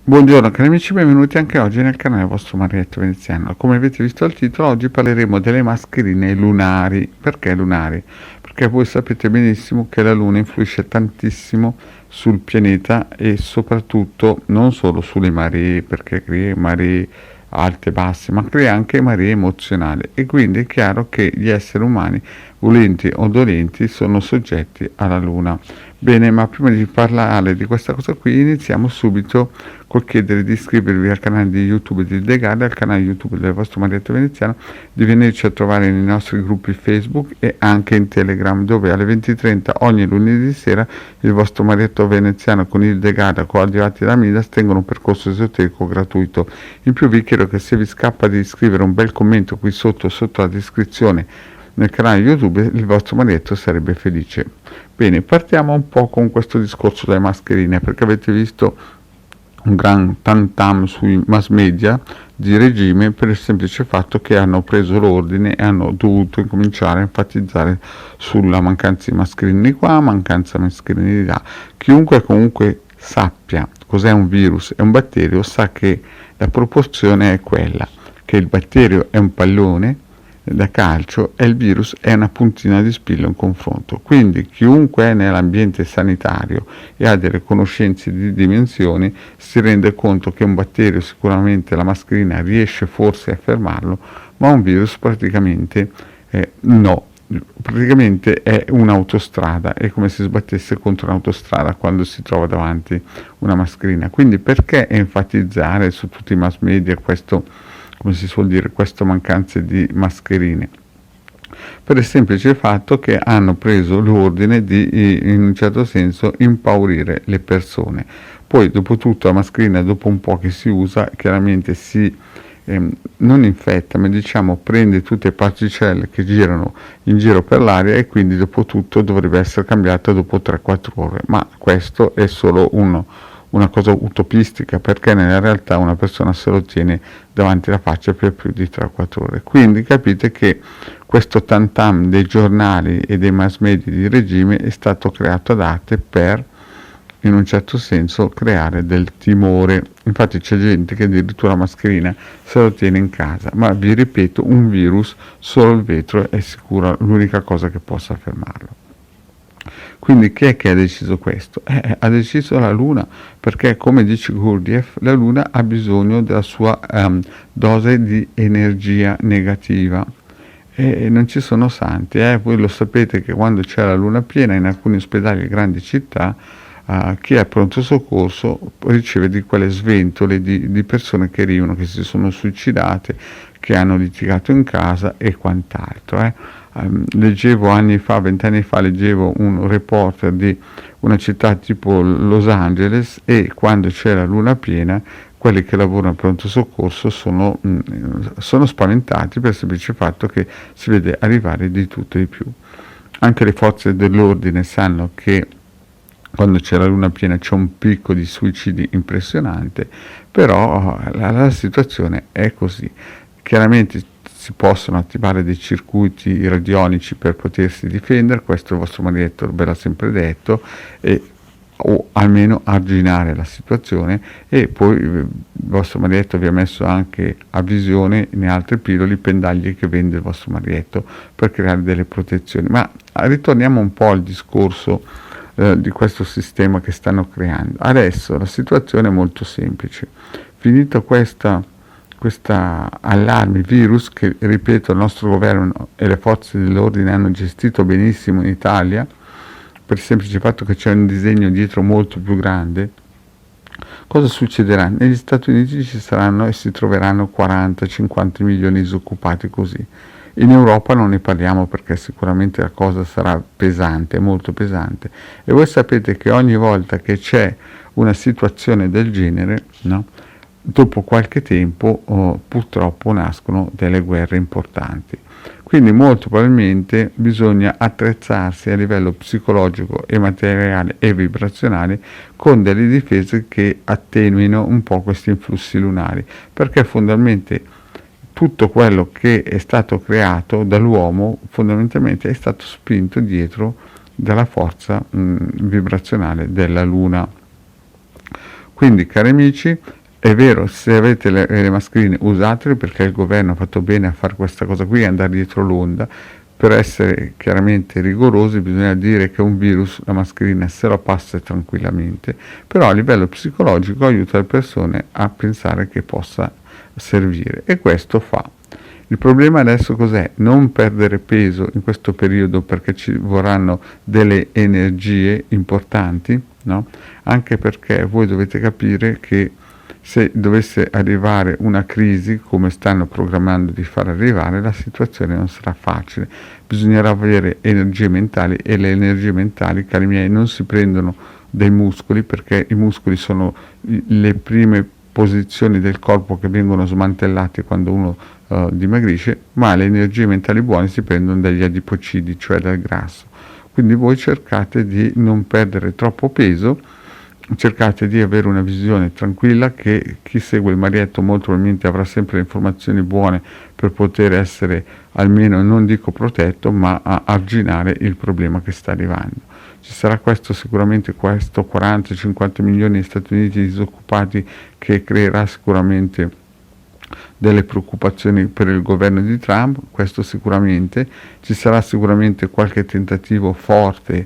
Buongiorno cari amici, benvenuti anche oggi nel canale vostro Marietto Veneziano. Come avete visto al titolo, oggi parleremo delle mascherine lunari. Perché lunari? Perché voi sapete benissimo che la Luna influisce tantissimo sul pianeta e soprattutto non solo sulle maree, perché crea maree alte e basse, ma crea anche maree emozionali e quindi è chiaro che gli esseri umani, volenti o dolenti, sono soggetti alla Luna. Bene, ma prima di parlare di questa cosa qui iniziamo subito col chiedere di iscrivervi al canale di YouTube di The Guide, al canale YouTube del vostro Marietto Veneziano, di venirci a trovare nei nostri gruppi Facebook e anche in Telegram, dove alle 20:30 ogni lunedì sera il vostro Marietto Veneziano con il The Guide coadiuvati da Midas tengono un percorso esoterico gratuito. In più vi chiedo che se vi scappa di scrivere un bel commento qui sotto la descrizione nel canale YouTube, il vostro Marietto sarebbe felice. Bene, partiamo un po' con questo discorso delle mascherine, perché avete visto un gran tam sui mass media di regime per il semplice fatto che hanno preso l'ordine e hanno dovuto incominciare a enfatizzare sulla mancanza di mascherine di qua, mancanza di mascherine di là. Chiunque comunque sappia cos'è un virus e un batterio sa che la proporzione è quella, che il batterio è un pallone da calcio e il virus è una puntina di spillo in confronto. Quindi chiunque è nell'ambiente sanitario e ha delle conoscenze di dimensioni si rende conto che un batterio sicuramente la mascherina riesce forse a fermarlo, ma un virus praticamente no. Praticamente è un'autostrada, è come se sbattesse contro un'autostrada quando si trova davanti una mascherina. Quindi perché enfatizzare su tutti i mass media questo, come si suol dire, questa mancanza di mascherine? Per il semplice fatto che hanno preso l'ordine di, in un certo senso, impaurire le persone. Poi, dopo tutto, la mascherina, dopo un po' che si usa, chiaramente si non infetta, ma diciamo prende tutte le particelle che girano in giro per l'aria e quindi dopo tutto dovrebbe essere cambiata dopo 3-4 ore. Ma questo è solo una cosa utopistica, perché nella realtà una persona se lo tiene davanti alla faccia per più di 3-4 ore. Quindi capite che questo tantam dei giornali e dei mass media di regime è stato creato ad arte per, in un certo senso, creare del timore. Infatti c'è gente che addirittura la mascherina se lo tiene in casa, ma vi ripeto, un virus, solo il vetro è sicuro l'unica cosa che possa fermarlo. Quindi chi è che ha deciso questo? Ha deciso la Luna, perché come dice Gurdjieff, la Luna ha bisogno della sua dose di energia negativa. E non ci sono santi, voi lo sapete che quando c'è la luna piena in alcuni ospedali e grandi città, chi è pronto soccorso riceve di quelle sventole di persone che arrivano, che si sono suicidate, che hanno litigato in casa e quant'altro. Leggevo anni fa, 20 anni fa, leggevo un reporter di una città tipo Los Angeles e quando c'è la luna piena quelli che lavorano al pronto soccorso sono spaventati per il semplice fatto che si vede arrivare di tutto e di più. Anche le forze dell'ordine sanno che quando c'è la luna piena c'è un picco di suicidi impressionante, però la situazione è così. Chiaramente si possono attivare dei circuiti radionici per potersi difendere, questo il vostro Marietto ve l'ha sempre detto, o almeno arginare la situazione, e poi il vostro Marietto vi ha messo anche a visione in altre pillole i pendagli che vende il vostro Marietto per creare delle protezioni. Ma ritorniamo un po' al discorso di questo sistema che stanno creando. Adesso la situazione è molto semplice. Finito questa allarme virus che, ripeto, il nostro governo e le forze dell'ordine hanno gestito benissimo in Italia, per il semplice fatto che c'è un disegno dietro molto più grande, cosa succederà? Negli Stati Uniti ci saranno e si troveranno 40-50 milioni di disoccupati così. In Europa non ne parliamo perché sicuramente la cosa sarà pesante, molto pesante. E voi sapete che ogni volta che c'è una situazione del genere, no? Dopo qualche tempo purtroppo nascono delle guerre importanti. Quindi molto probabilmente bisogna attrezzarsi a livello psicologico e materiale e vibrazionale con delle difese che attenuino un po' questi influssi lunari, perché fondamentalmente tutto quello che è stato creato dall'uomo fondamentalmente è stato spinto dietro dalla forza vibrazionale della Luna. Quindi, cari amici, È vero, se avete le mascherine usatele, perché il governo ha fatto bene a fare questa cosa qui e andare dietro l'onda. Per essere chiaramente rigorosi bisogna dire che un virus la mascherina se la passa tranquillamente, però a livello psicologico aiuta le persone a pensare che possa servire, e questo fa. Il problema adesso cos'è? Non perdere peso in questo periodo, perché ci vorranno delle energie importanti, no? Anche perché voi dovete capire che se dovesse arrivare una crisi, come stanno programmando di far arrivare, la situazione non sarà facile. Bisognerà avere energie mentali, e le energie mentali, cari miei, non si prendono dai muscoli, perché i muscoli sono le prime posizioni del corpo che vengono smantellate quando uno dimagrisce, ma le energie mentali buone si prendono dagli adipocidi, cioè dal grasso. Quindi voi cercate di non perdere troppo peso, cercate di avere una visione tranquilla, che chi segue il Marietto molto probabilmente avrà sempre le informazioni buone per poter essere, almeno non dico protetto, ma a arginare il problema che sta arrivando. Ci sarà sicuramente questo 40-50 milioni di Stati Uniti disoccupati, che creerà sicuramente delle preoccupazioni per il governo di Trump, questo sicuramente. Ci sarà sicuramente qualche tentativo forte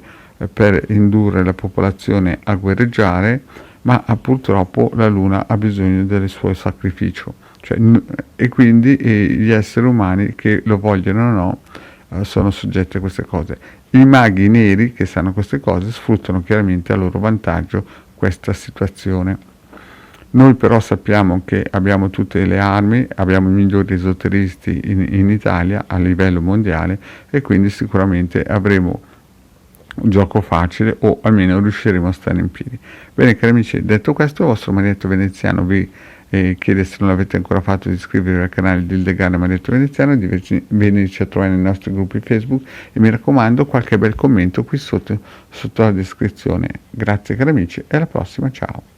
per indurre la popolazione a guerreggiare, ma purtroppo la Luna ha bisogno del suo sacrificio, e quindi gli esseri umani, che lo vogliono o no, sono soggetti a queste cose. I maghi neri, che sanno queste cose, sfruttano chiaramente a loro vantaggio questa situazione. Noi però sappiamo che abbiamo tutte le armi, abbiamo i migliori esoteristi in Italia a livello mondiale, e quindi sicuramente avremo un gioco facile, o almeno riusciremo a stare in piedi. Bene, cari amici, detto questo, il vostro Marietto Veneziano vi chiede, se non l'avete ancora fatto, di iscrivervi al canale di Ildegana Marietto Veneziano, di venirci a trovare nei nostri gruppi Facebook, e mi raccomando, qualche bel commento qui sotto la descrizione. Grazie cari amici, e alla prossima, ciao!